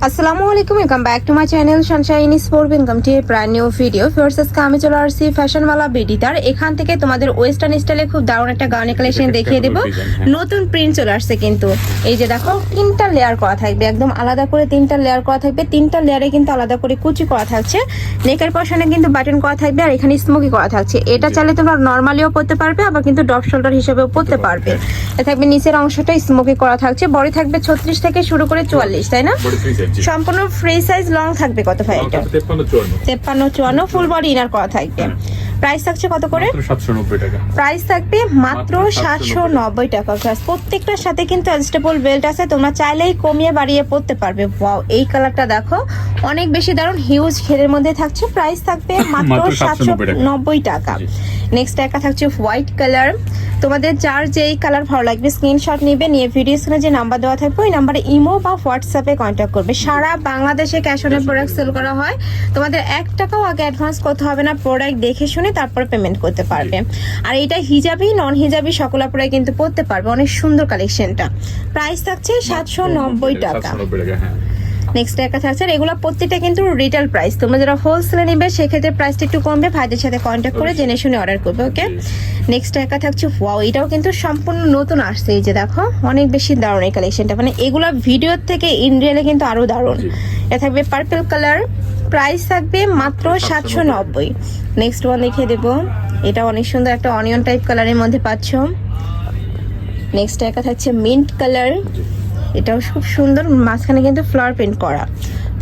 আসসালামু আলাইকুম, welcome back to my channel Sunshine sport. Welcome to A brand new video. First আজকে আমি চলে আসছি ফ্যাশনওয়ালা বিডিটার। এখান থেকে তোমাদের ওয়েস্টার্ন স্টাইলে খুব দারুণ একটা গাউনের কালেকশন দেখিয়ে দেবো। নতুন প্রিন্ট চলে আসছে কিন্তু এই যে দেখো, তিনটা লেয়ার করা থাকবে, একদম আলাদা করে তিনটা লেয়ার করা থাকবে। তিনটা লেয়ারে কিন্তু আলাদা করে কুচি করা থাকছে, নেকের পশনে কিন্তু বাটন করা থাকবে, আর এখানে স্মোকি করা থাকছে। এটা চাইলে তোমরা নর্মালিও পরতে পারবে, আবার কিন্তু ডপ শোল্ডার হিসেবেও পরতে পারবে। এটা থাকবে নিচের অংশটা স্মোকি করা থাকছে, বডি থাকবে 36 থেকে শুরু করে 44, তাই না? সম্পূর্ণ ফ্রি সাইজ। লং থাকবে কত ভাই? এটা 53 54 ফুল বডি ইনার করা থাকবে। প্রাইস থাকছে কত করে? 790 টাকা। প্রাইস থাকবে মাত্র 790 টাকা। প্রত্যেকটার সাথে কিন্তু অ্যাডজাস্টেবল বেল্ট আছে, তোমরা চাইলেই কমিয়ে বাড়িয়ে পড়তে পারবে। ওয়াও, এই কালারটা দেখো, অনেক বেশি দারুণ, হিউজ ঘেরের মধ্যে থাকছে। প্রাইস থাকবে মাত্র 790 টাকা। নেক্সট একটা থাকছে হোয়াইট কালার। তোমাদের যার যেই কালার ভালো লাগবে স্ক্রিনশট নিবে, নিয়ে ভিডিও স্ক্রিনে যে নাম্বার দেওয়া থাকবে ওই নাম্বারে ইমো বা হোয়াটসঅ্যাপে কন্ট্যাক্ট করবে। সারা বাংলাদেশে ক্যাশ অন প্রোডাক্ট সেল করা হয়, তোমাদের 1 টাকাও আগে অ্যাডভান্স করতে হবে না। প্রোডাক্ট দেখে শুনে তারপরে পেমেন্ট করতে পারবে। আর এটা হিজাবি নন হিজাবি সকল আপনারা কিন্তু পড়তে পারবে। অনেক সুন্দর কালেকশনটা। প্রাইস থাকছে 790 টাকা। নেক্সট একটা থাকছে, এগুলো প্রত্যেকটা কিন্তু রিটেল প্রাইস। তোমরা যারা হোলসেলে নিবে সেক্ষেত্রে প্রাইসটা একটু কমবে, ভাইদের সাথে কন্ট্যাক্ট করে জেনে শুনে অর্ডার করবে। ওকে, নেক্সট একটা থাকছে, ওয়াও, এটাও কিন্তু সম্পূর্ণ নতুন আসছে। এই যে দেখো, অনেক বেশি দারুণ এই কালেকশনটা, মানে এগুলো ভিডিওর থেকে ইন রিয়েলে কিন্তু আরো দারুণ। এটা থাকবে পার্পল কালার, প্রাইস থাকবে মাত্র 790। নেক্সট ওয়ান দেখিয়ে দেবো, এটা অনেক সুন্দর একটা অনিয়ন টাইপ কালারের মধ্যে পাচ্ছ। নেক্সট একটা থাকছে মিন্ট কালার, এটাও খুব সুন্দর, মাঝখানে কিন্তু ফ্লাওয়ার প্রিন্ট করা।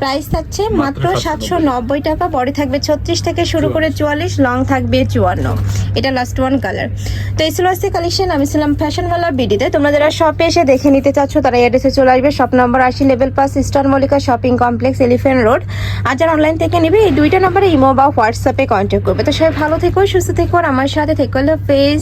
প্রাইস থাকছে মাত্র 790 টাকা। বডি থাকবে 36 থেকে শুরু করে 44, লং থাকবে 54। এটা লাস্ট ওয়ান কালার। তো এই ছিল আজকে কালেকশন। আমি ছিলাম ফ্যাশনওয়ালা বিডিতে। তোমরা যারা শপে এসে দেখে নিতে চাচ্ছ তারা অ্যাড্রেসে চলে আসবে। Shop number 80 level 5 eastern Mallika shopping complex, elephant road. আর যারা অনলাইন থেকে নেবে এই দুইটা নম্বরে ইমো বা হোয়াটসঅ্যাপে কন্ট্যাক্ট করবে। তো সবাই ভালো থেকো, সুস্থ থেকো, আর আমার সাথে থেকো। ফেস